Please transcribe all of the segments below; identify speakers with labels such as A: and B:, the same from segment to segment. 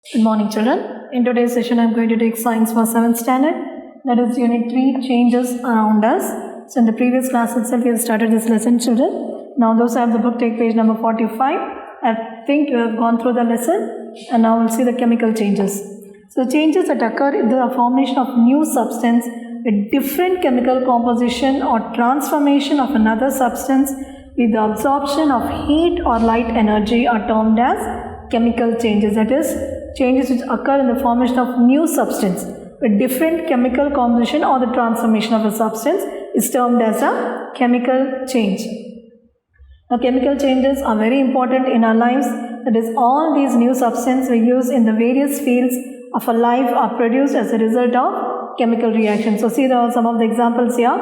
A: Good morning, children. In today's session, I am going to take science for 7th standard. That is unit 3, changes around us. So in the previous class itself, we have started this lesson, children. Now those who have the book, take page number 45. I think you have gone through the lesson, and now we'll see the chemical changes. So changes that occur in the formation of new substance with different chemical composition or transformation of another substance with the absorption of heat or light energy are termed as chemical changes. That is, changes which occur in the formation of new substance with different chemical composition or the transformation of a substance is termed as a chemical change. Now, chemical changes are very important in our lives. That is, all these new substances we use in the various fields of our life are produced as a result of chemical reaction. So, see some of the examples here.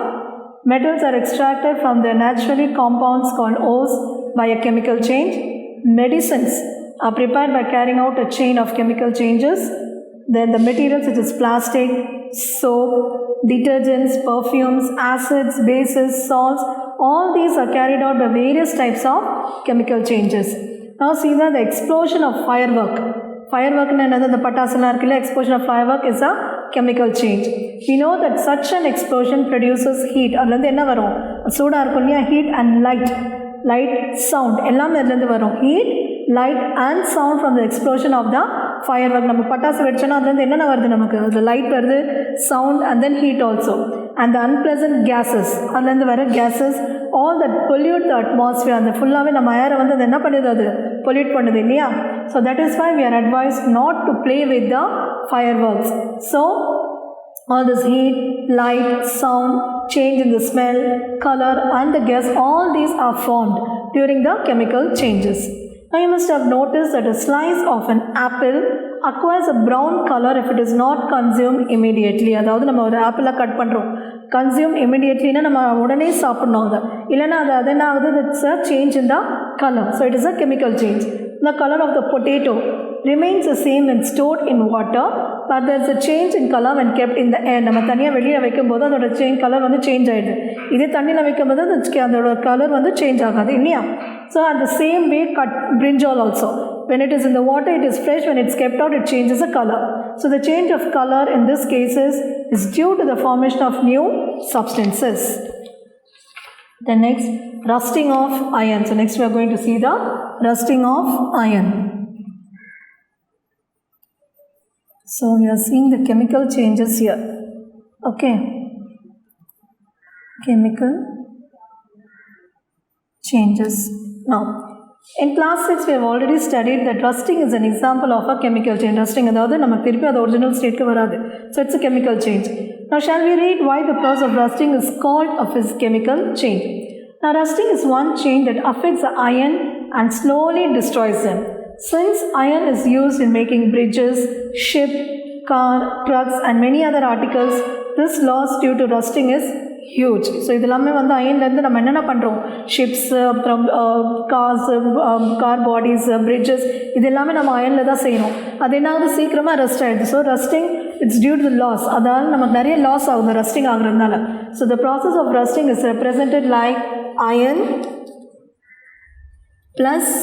A: Metals are extracted from their naturally compounds called ores by a chemical change. Medicines are prepared by carrying out a chain of chemical changes. Then the materials such as plastic, soap, detergents, perfumes, acids, bases, salts, all these are carried out by various types of chemical changes. Now see the explosion of firework. Firework in another, the patasalar explosion of firework is a chemical change. We know that such an explosion produces heat. Heat and light sound. Heat, light and sound from the explosion of the firework. The light, sound and then heat also. And the unpleasant gases, all that pollute the atmosphere and the full pollute. So that is why we are advised not to play with the fireworks. So all this heat, light, sound, change in the smell, color and the gas, all these are formed during the chemical changes. Now you must have noticed that a slice of an apple acquires a brown color if it is not consumed immediately. அதாவது நம்ம ஒரு ஆப்பிளை cut பண்ணுறோம், consume immediately நம்ம உடனே சாப்பிடணும். அது இல்லைன்னா அது என்ன ஆகுது, it's a change in the color. So it is a chemical change. The color of the potato remains the same when stored in water, but there is a change in color when kept in the air. நம்ம தனியாக வெளியில் வைக்கும்போது அதோட colour வந்து change ஆகிடுது. இதே தண்ணியில் வைக்கும்போது அதோட கலர் வந்து சேஞ்ச் ஆகாது இல்லையா? So at the same way, cut brinjal also. When it is in the water, it is fresh. When it's kept out, it changes the color. So the change of color in this cases is due to the formation of new substances. The next, rusting of iron. So next we are going to see the rusting of iron. So we are seeing the chemical changes here. Okay. Chemical changes. Now, in class 6, we have already studied that rusting is an example of a chemical change. Rusting is the original state. So it's a chemical change. Now, shall we read why the process of rusting is called a chemical change? Now, rusting is one change that affects the iron and slowly destroys them. Since iron is used in making bridges, ship, car, trucks and many other articles, this loss due to rusting is huge. So இதெல்லாமே வந்து அயன்லேருந்து நம்ம என்னென்ன பண்ணுறோம், ships, அப்புறம் cars, car bodies, bridges, இது எல்லாமே நம்ம அயனில் தான் செய்யணும். அது என்னாவது சீக்கிரமாக ரஸ்ட் ஆகிடுது. So rusting it's due to the loss. அதாவது நமக்கு நிறைய லாஸ் ஆகுது ரஸ்டிங் ஆகுறதுனால. So the process of rusting is represented like iron plus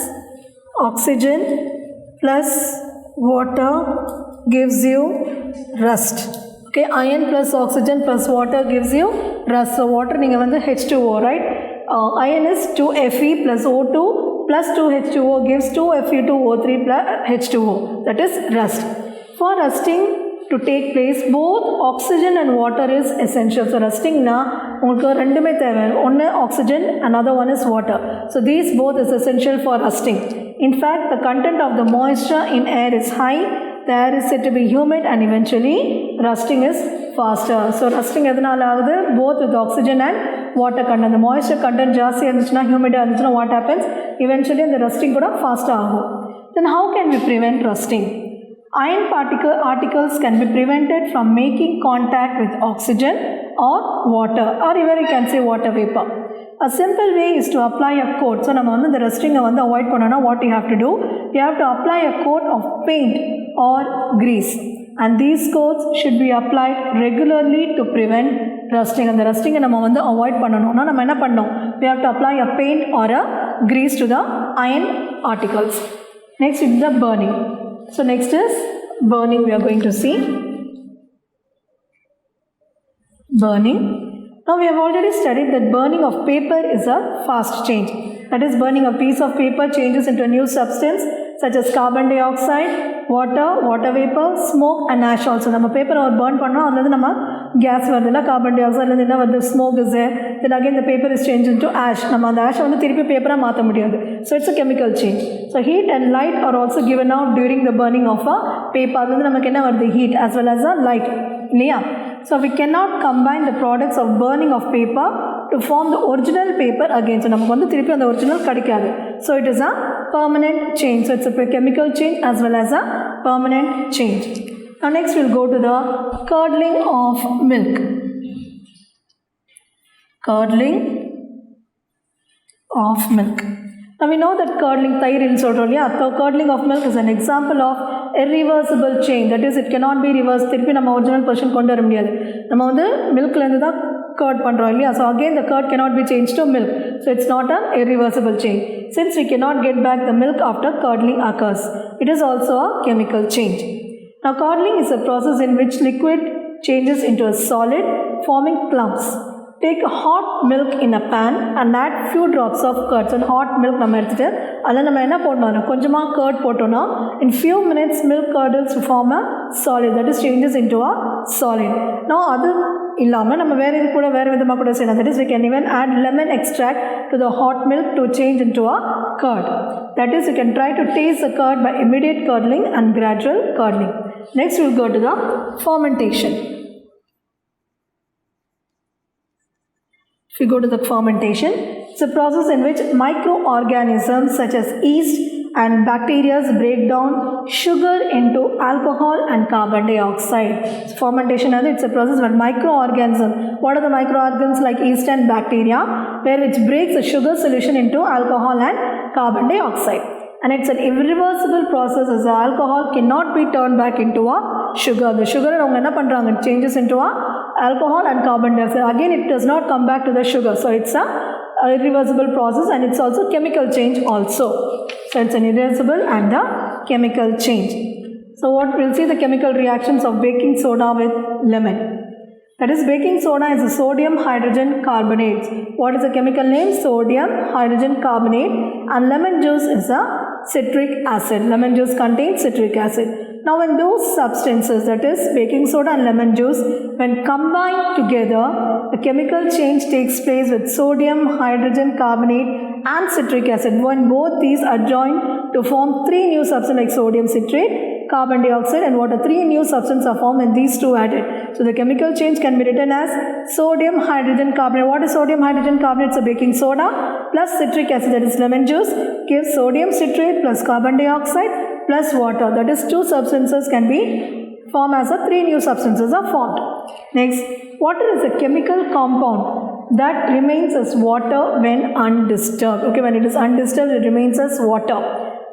A: oxygen plus water gives you rust. Okay, iron plus oxygen plus water gives you rust. So water ninga vandu H2O, right? Iron is 2Fe plus O2 plus 2H2O gives 2Fe2O3 plus H2O. That is rust. For rusting to take place, both oxygen and water is essential. So rusting na ungalku rendume thevai. One oxygen, another one is water. So these both is essential for rusting. In fact, the content of the moisture in air is high. The air is said to be humid and eventually rusting is faster. So rusting எதனால ஆகுது? Both with oxygen and water content. The moisture content ஜாஸ்தியாக இருந்துச்சுன்னா, ஹியூமிடாக இருந்துச்சுன்னா, what happens? Eventually the rusting கூட ஃபாஸ்ட்டாக ஆகும். Then how can we prevent rusting? Iron particles can be prevented from making contact with oxygen or water, or even you can say water vapor. A simple way is to apply a coat. So நம்ம வந்து இந்த ரஸ்டிங்கை வந்து avoid பண்ணோன்னா what you have to do? You have to apply a coat of paint or grease, and these coats should be applied regularly to prevent rusting. அந்த ரஸ்டிங்கை நம்ம வந்து avoid பண்ணணும்னா நம்ம என்ன பண்ணணும்? We have to apply a paint or a grease to the iron articles. Next is the burning. So next is burning we are going to see. Burning. Now we have already studied that burning of paper is a fast change. That is, burning a piece of paper changes into a new substance such as carbon dioxide, water, water vapor, smoke and ash also. நம்ம பேப்பரை ஒரு burn பண்ணோம், அதுலேருந்து நம்ம case வருதுல்ல, carbon tie ஆக்சைட்லேருந்து என்ன வருது, smoke is there, then again the paper is changed into ash. நம்ம அந்த ஆஷை வந்து திருப்பி பேப்பராக மாற்ற முடியாது. So it's a chemical change. So heat and light are also given out during the burning of a paper. அதுலேருந்து நமக்கு என்ன வருது, heat as well as a light இல்லையா. So we cannot combine the products of burning of paper to form the original paper again. So நமக்கு வந்து திருப்பி அந்த original கிடைக்காது. So it is a permanent change. So it's a chemical change as well as a permanent change. Now next we'll go to the curdling of milk. Curdling of milk. Now we know that curdling, தயிர்னு சொல்றோம் இல்லையா. So curdling of milk is an example of irreversible change. That is, it cannot be reversed. திருப்பி நம்ம original position கொண்டு வர முடியாது. நம்ம வந்து மில்க்லேருந்து தான் curd பண்ணுறோம் இல்லையா. So again the curd cannot be changed to milk. So it's not an irreversible change. Since we cannot get back the milk after curdling occurs, it is also a chemical change. Now curdling is a process in which liquid changes into a solid, forming clumps. Take hot milk in a pan and add few drops of curd. So hot milk நம்ம எடுத்துட்டு அதில் நம்ம என்ன போடணும், கொஞ்சமாக curd போட்டோம்னா in few minutes milk curdles to form a solid, that is changes into a solid. Now அது இல்லாமல் நம்ம வேறு இது கூட வேறு விதமாக கூட செய்யலாம். That is, we can even add lemon extract to the hot milk to change into a curd. That is, you can try to taste the curd by immediate curdling and gradual curdling. Next we'll go to the fermentation. If you go to the fermentation, it's a process in which microorganisms such as yeast and bacteria break down sugar into alcohol and carbon dioxide. So fermentation, it's a process where microorganisms, what are the microorganisms like yeast and bacteria, where which breaks the sugar solution into alcohol and carbon dioxide. And it's an irreversible process as the alcohol cannot be turned back into a sugar. The sugar it changes into a alcohol and carbon dioxide. Again, it does not come back to the sugar. So it's a irreversible process, and it's also chemical change also. So it's an irreversible and a chemical change. So what we'll see the chemical reactions of baking soda with lemon. That is, baking soda is a sodium hydrogen carbonate. What is the chemical name? Sodium hydrogen carbonate. And lemon juice is a citric acid. Lemon juice contains citric acid. Now when those substances, that is baking soda and lemon juice, when combined together, a chemical change takes place with sodium hydrogen carbonate and citric acid. When both these are joined to form three new substances like sodium citrate, carbon dioxide, and water. Three new substances are formed when these two added. So the chemical change can be written as sodium hydrogen carbonate. What is sodium hydrogen carbonate? It's a baking soda plus citric acid, that is lemon juice, gives sodium citrate plus carbon dioxide plus water. That is, two substances can be formed as a three new substances are formed. Next, water is a chemical compound that remains as water when undisturbed. Okay, when it is undisturbed, it remains as water.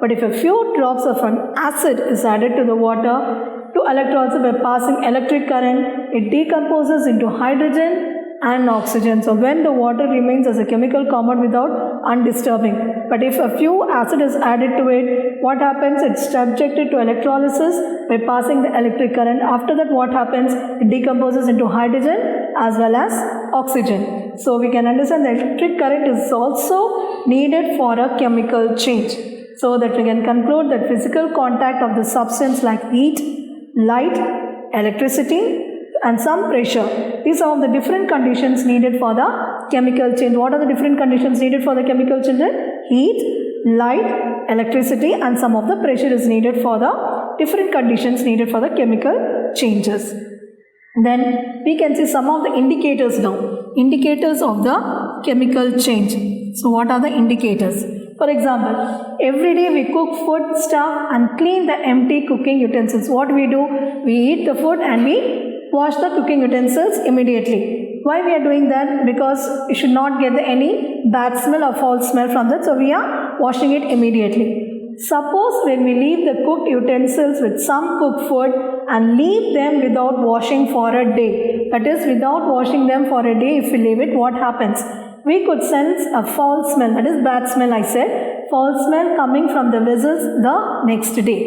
A: But if a few drops of an acid is added to the water, to electrolysis by passing electric current, it decomposes into hydrogen and oxygen. So when the water remains as a chemical compound without undisturbing. But if a few acid is added to it, what happens? It's subjected to electrolysis by passing the electric current. After that, what happens? It decomposes into hydrogen as well as oxygen. So we can understand the electric current is also needed for a chemical change. So that we can conclude that physical contact of the substance like heat, light, electricity and some pressure, these are the different conditions needed for the chemical change. What are the different conditions needed for the chemical change? Heat, light, electricity and some of the pressure is needed for the different conditions needed for the chemical changes. Then we can see some of the indicators now. Indicators of the chemical change. So what are the indicators? For example, every day we cook food stuff and clean the empty cooking utensils. What we do? We eat the food and we wash the cooking utensils immediately. Why we are doing that? Because we should not get any bad smell or foul smell from that. So we are washing it immediately. Suppose when we leave the cooked utensils with some cooked food and leave them without washing for a day. That is, without washing them for a day, if we leave it, what happens? We could sense a foul smell, that is bad smell I said, foul smell coming from the vessels the next day.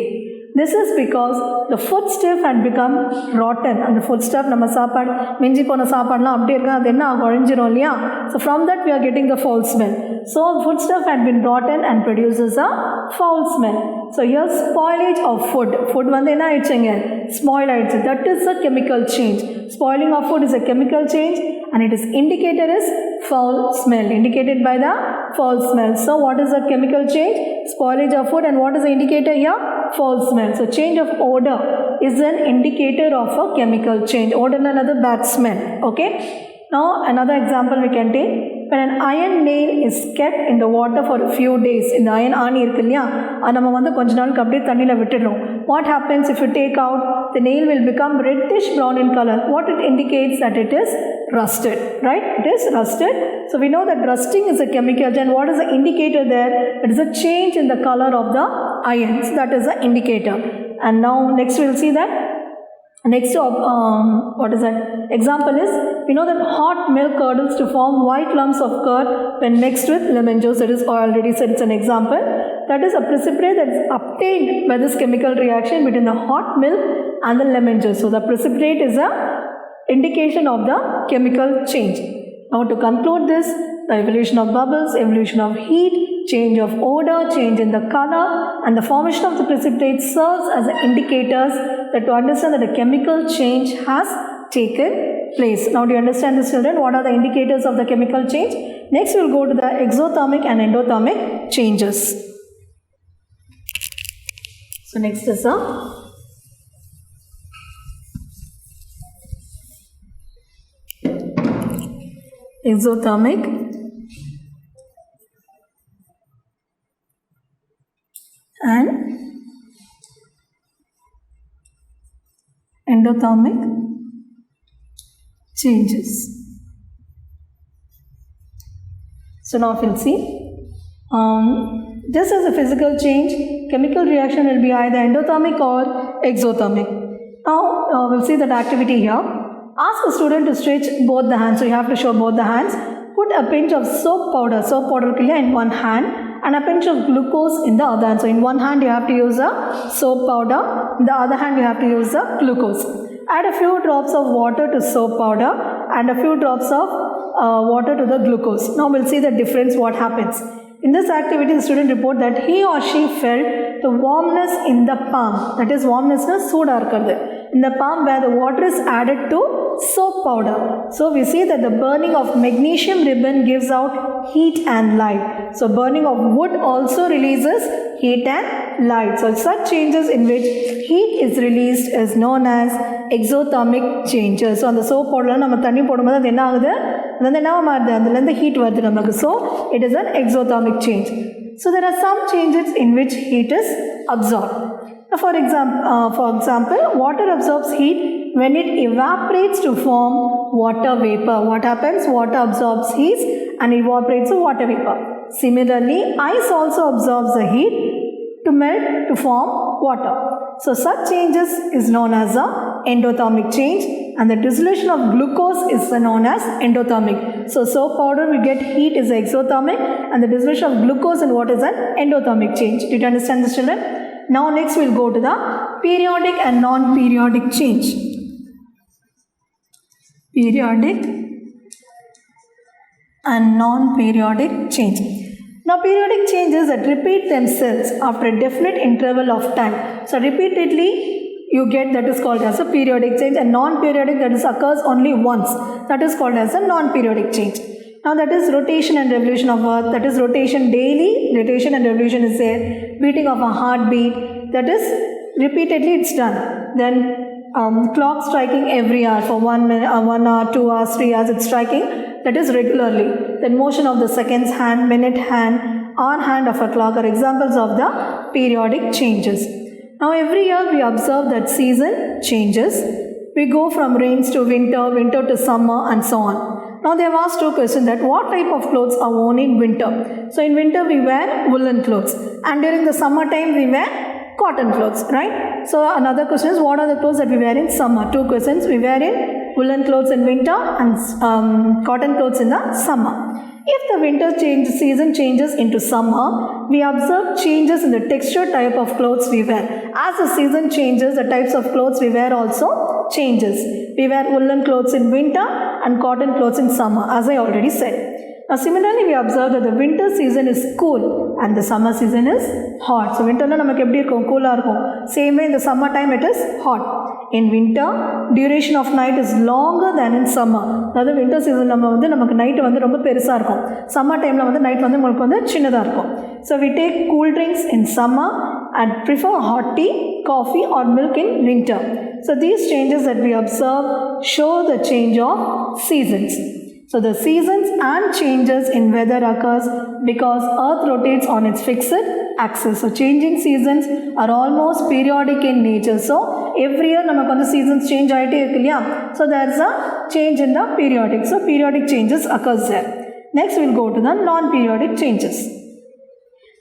A: This is because the foodstuff had become rotten. And the foodstuff, நம்ம சாப்பாடு மிஞ்சி போன சாப்பாடுலாம் அப்படியே இருக்கு, அது என்ன குழஞ்சிரும் இல்லையா? So from that we are getting the foul smell. So foodstuff had been rotten and produces a foul smell. So here spoilage of food. Food வந்து என்ன ஆயிடுச்சுங்க? Spoil ஆயிடுச்சு. That is a chemical change. Spoiling of food is a chemical change and it is indicator is foul smell, indicated by the foul smell. So what is the chemical change? Spoilage of food. And what is the indicator here? Foul smell. So change of odor is an indicator of a chemical change. Odor is another bad smell. Okay. Now another example we can take. When an iron nail is kept in the water for a few days, இந்த iron ஆணி இருக்கு இல்லையா, அது நம்ம வந்து கொஞ்ச நாளுக்கு அப்படியே தண்ணியில் விட்டுடுறோம். What happens if you take out, the nail will become reddish brown in color. What it indicates that it is rusted, right? It is rusted. So we know that rusting is a chemical. And what is the indicator there? It is a change in the color of the iron. So that is the indicator. And now next we will see that. Next, what is that? Example is, we know that hot milk curdles to form white lumps of curd when mixed with lemon juice. That is already said, it's an example. That is a precipitate that is obtained by this chemical reaction between the hot milk and the lemon juice. So the precipitate is a indication of the chemical change. Now to conclude this, the evolution of bubbles, evolution of heat, change of odor, change in the color, and the formation of the precipitate serves as indicators that to understand that a chemical change has taken place. Now do you understand this, children? What are the indicators of the chemical change? Next we will go to the exothermic and endothermic changes. So next is a exothermic and endothermic changes. So now we'll see. Just as a physical change, chemical reaction will be either endothermic or exothermic. Now we'll see that activity here. Ask a student to stretch both the hands. So you have to show both the hands. Put a pinch of soap powder in one hand and a pinch of glucose in the other hand. So in one hand you have to use a soap powder, in the other hand you have to use the glucose. Add a few drops of water to soap powder and a few drops of water to the glucose. Now we'll see the difference, what happens. In this activity, the student report that he or she felt the warmness in the palm. That is warmness na sooda irukadhu. In the palm where the water is added to soap powder. So we see that the burning of magnesium ribbon gives out heat and light. So burning of wood also releases heat and light. So such changes in which heat is released is known as exothermic changes. So on the soap powder நம்ம தண்ணி போடும்போது அது என்ன ஆகுது? அது என்ன மாறுது? அதுல இருந்து heat வருது நமக்கு. So it is an exothermic change. So there are some changes in which heat is absorbed. Now for example, water absorbs heat when it evaporates to form water vapor. What happens? Water absorbs heat and evaporates to water vapor. Similarly, ice also absorbs the heat to melt to form water. So such changes is known as a endothermic change, and the dissolution of glucose is known as endothermic. So soap powder will get heat is exothermic, and the dissolution of glucose in water is an endothermic change. Did you understand this, children? Now next we will go to the periodic and non-periodic change. Periodic and non-periodic change. Now periodic changes that repeat themselves after a definite interval of time. So repeatedly you get, that is called as a periodic change, and non-periodic, that is occurs only once, that is called as a non-periodic change. Now that is rotation and revolution of earth, that is rotation daily, rotation and revolution is there, beating of a heartbeat, that is repeatedly it's done. Then clock striking every hour for 1 minute, 1 hour, 2 hours, 3 hours it's striking, that is regularly. Then motion of the seconds hand, minute hand, hour hand of a clock are examples of the periodic changes. Now every year we observe that season changes. We go from rains to winter, winter to summer and so on. Now they have asked two questions, that what type of clothes are worn in winter. So in winter we wear woolen clothes, and during the summer time we wear cotton clothes, right? So another question is, what are the clothes that we wear in summer? Two questions. We wear in woolen clothes in winter and cotton clothes in the summer. If the winter season changes into summer, we observe changes in the texture type of clothes we wear. As the season changes, the types of clothes we wear also changes. We wear woolen clothes in winter and cotton clothes in summer, as I already said. Now similarly, we observe that the winter season is cool and the summer season is hot. So winter la namak eppadi irukum, cool ah irukum. Same way in the summer time it is hot. In winter, duration of night is longer than in summer. That winter season namak night vandu romba perusa irukum. Summer time la night vandu namakku vandu chinnada irukum. So we take cool drinks in summer and prefer hot tea, coffee or milk in winter. So these changes that we observe show the change of seasons. So the seasons and changes in weather occurs because Earth rotates on its fixed axis. So changing seasons are almost periodic in nature. So every year namak the seasons change aayite irukku illaya. So there is a change in the periodic. So periodic changes occurs there. Next we will go to the non-periodic changes.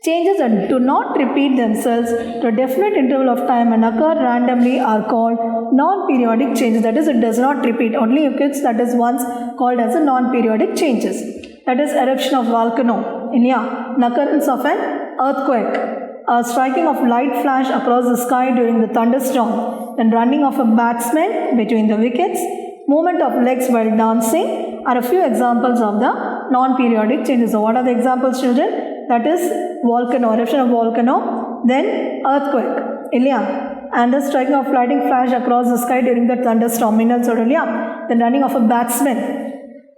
A: Changes that do not repeat themselves to a definite interval of time and occur randomly are called non-periodic changes. That is, it does not repeat. Only if it's that is once called as a non-periodic changes. That is eruption of volcano, an occurrence of an earthquake, a striking of light flash across the sky during the thunderstorm, then running of a batsman between the wickets, movement of legs while dancing are a few examples of the non-periodic changes. So what are the examples, children? That is volcano, eruption of volcano, then earthquake, and the striking of lightning flash across the sky during the thunderstorm, then running of a batsman.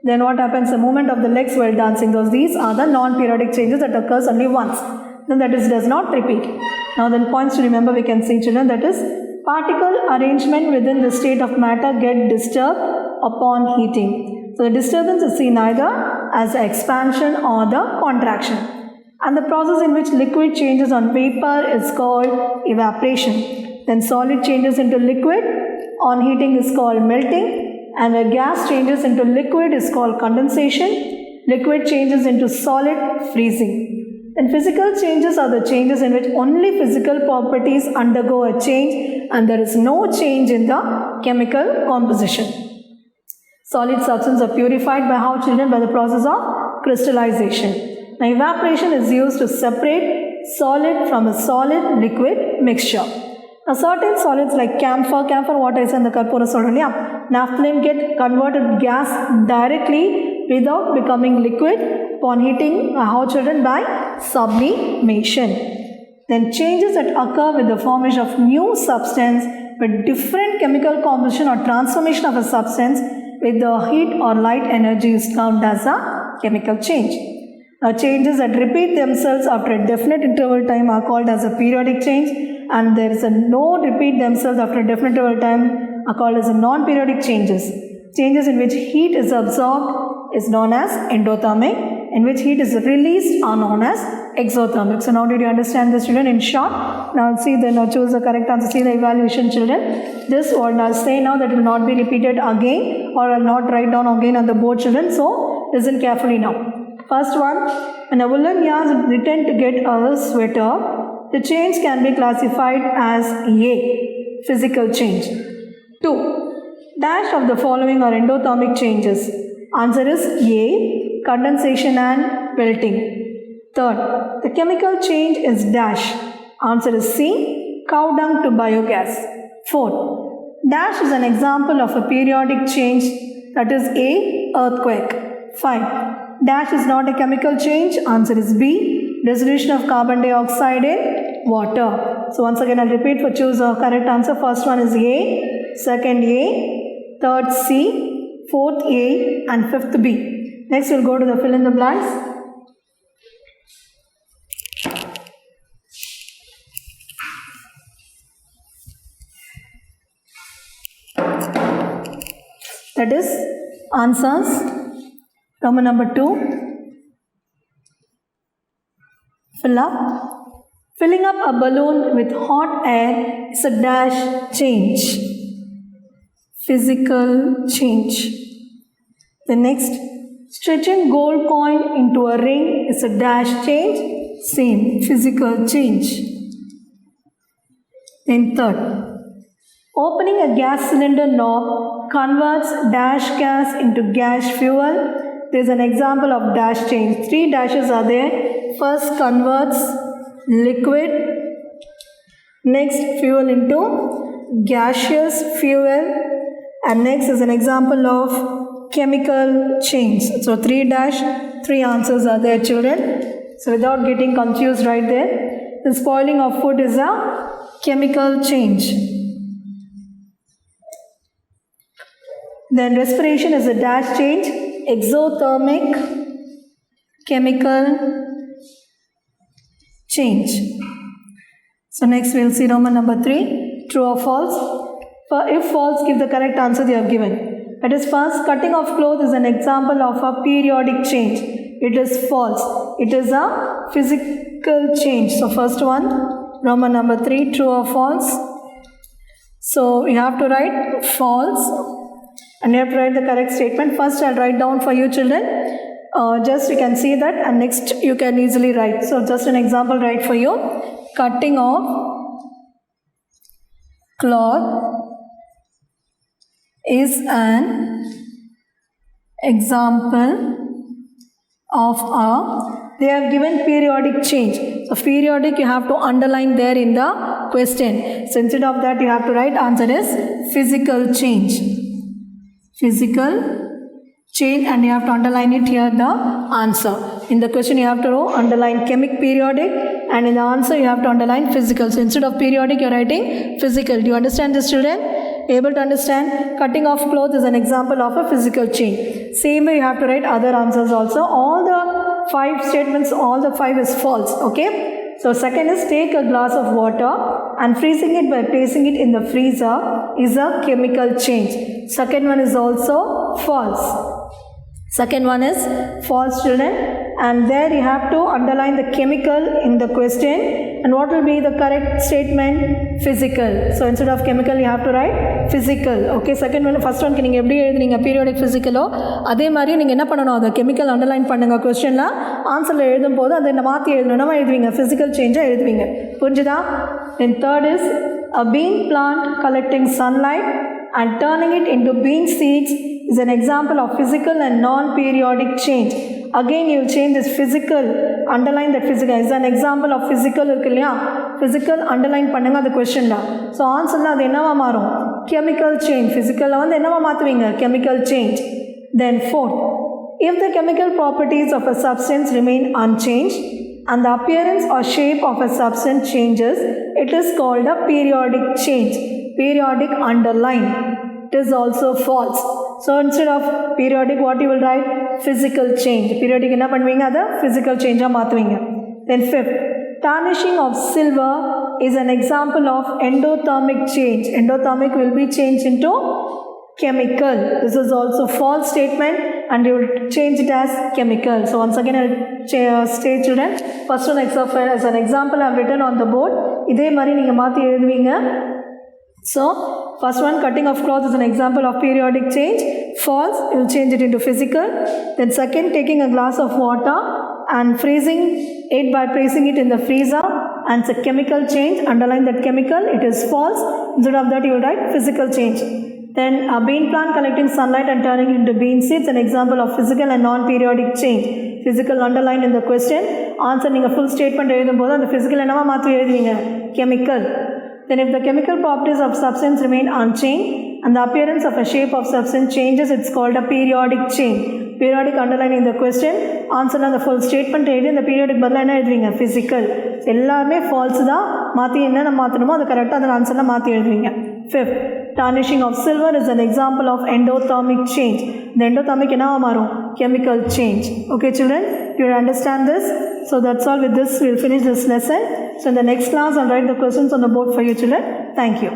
A: Then what happens? The movement of the legs while dancing. These are the non-periodic changes that occurs only once. Then that is does not repeat. Now then points to remember we can see, children, that is particle arrangement within the state of matter get disturbed upon heating. So the disturbance is seen either as the expansion or the contraction. And the process in which liquid changes on vapor is called evaporation. Then solid changes into liquid on heating is called melting, and where gas changes into liquid is called condensation. Liquid changes into solid, freezing. And physical changes are the changes in which only physical properties undergo a change and there is no change in the chemical composition. Solid substances are purified by how, children? By the process of crystallization. Now, evaporation is used to separate solid from a solid liquid mixture. Now, certain solids like camphor water is in the karpura solid, naphthalene get converted gas directly without becoming liquid upon heating, how, children? By sublimation. Then changes that occur with the formation of new substance with different chemical composition or transformation of a substance with the heat or light energy is termed as a chemical change. Now, changes that repeat themselves after a definite interval time are called as a periodic change, and there is a no repeat themselves after a definite interval time are called as a non-periodic changes. Changes in which heat is absorbed is known as endothermic, in which heat is released are known as exothermic. So now did you understand this, children? In short, now see now choose the correct answer. See the evaluation, children. This what I'll say now that will not be repeated again, or I'll not write down again on the board, children. So listen carefully now. First one, when a woolen yarn is written to get a sweater, the change can be classified as A, physical change. 2. Dash of the following are endothermic changes. Answer is A, condensation and melting. Third, the chemical change is dash. Answer is C, cow dung to biogas. Fourth, dash is an example of a periodic change, that is A, earthquake. 5. Dash is not a chemical change. Answer is B, dissolution of carbon dioxide in water. So once again I'll repeat for choose a correct answer. First one is A, second A, third C, fourth A and fifth B. Next we'll go to the fill in the blanks. That is answers. Roman number 2. Fill up. Filling up a balloon with hot air is a dash change. Physical change. The next, stretching gold coin into a ring is a dash change. Same, physical change. Then third, opening a gas cylinder knob converts dash gas into gas fuel. there is an example of dash change. 3 dashes are there. First converts liquid, next fuel into gaseous fuel, and next is an example of chemical change. So 3 dash, 3 answers are there, children. So without getting confused right there, the spoiling of food is a chemical change. Then respiration is a dash change, exothermic chemical change. So next we'll see Roman number 3, true or false. If false, give the correct answer they have given. That is, first, cutting of cloth is an example of a periodic change. It is false. It is a physical change. So first one, Roman number 3, true or false. So you have to write false and you have to write the correct statement. First I'll write down for you, children. Just you can see that, and next you can easily write. So just an example write for you. Cutting of cloth is an example of a, they have given periodic change. So periodic you have to underline there in the question. So instead of that you have to write answer is physical change. Physical change, and you have to underline it here the answer. In the question you have to underline chemic periodic, and in the answer you have to underline physical. So instead of periodic you are writing physical. Do you understand this, children? Able to understand? Cutting off cloth is an example of a physical change. Same way you have to write other answers also. All the 5 statements, all the 5 is false. Okay. So second is take a glass of water and freezing it by placing it in the freezer is a chemical change. Second one is also false. Second one is false, children, and there you have to underline the chemical in the question. And what will be the correct statement? Physical. So instead of chemical you have to write physical. Okay, second one, first one நீங்க எப்படி எழுதுனீங்க periodic physicalோ அதே மாதிரி நீங்க என்ன பண்ணணும், அந்த chemical underline பண்ணுங்க questionல. ஆன்சர்ல எழுதும்போது அதை மாத்தி எழுதணும்னா எழுதுவீங்க physical change எழுதுவீங்க. புரிஞ்சுதா? Then third is a bean plant collecting sunlight and turning it into bean seeds is an example of physical and non-periodic change. Again you will change this physical, underline that physical is an example of physical இருக்கு இல்லையா, physical underline பண்ணுங்க அந்த questionல. So answerல அது என்னவா மாறும்? Chemical change. physicalல வந்து என்னவா மாத்துவீங்க? Chemical change. Then fourth, if the chemical properties of a substance remain unchanged and the appearance or shape of a substance changes, it is called a periodic change. Periodic underline. It is also false. So instead of periodic what you will write? Physical change. Periodic enna பண்ணுவீங்க, அதை physical change ah மாத்துவீங்க. Then fifth, tarnishing of silver is an example of endothermic change. Endothermic will be changed into chemical. This is also false statement and you will change it as chemical. So once again I will state, children, first one as an example I have written on the board. இதே மாதிரி நீங்க மாத்தி எழுதுவீங்க. So first one, cutting of cloth is an example of periodic change. False, you will change it into physical. Then second, taking a glass of water and freezing it by placing it in the freezer, and it's a chemical change. Underline that chemical. It is false. Instead of that you will write physical change. Then a bean plant collecting sunlight and turning it into bean seeds, an example of physical and non-periodic change. Physical underline in the question. Answer நீங்க full statement எழுதும்போது அந்த physical என்னவா மாத்தி எழுதுவீங்க? Chemical. Then if the chemical properties of substance remain unchanged and the appearance of a shape of substance changes, it's called a periodic change. Periodic underline in the question. Answer on the full statement எழுதி இந்த periodic பதிலா என்ன எழுதுவீங்க? Physical. எல்லாமே false தான். மாத்தி என்ன மாத்தணுமோ அது கரெக்டாக அந்த ஆன்சர்ல மாற்றி எழுதுவீங்க. Fifth, tarnishing of silver is an example of endothermic change. The endothermic என்னவா மாறும்? Chemical change. Okay, children, you understand this? So that's all. With this we'll finish this lesson. So in the next class I'll write the questions on the board for you, children. Thank you.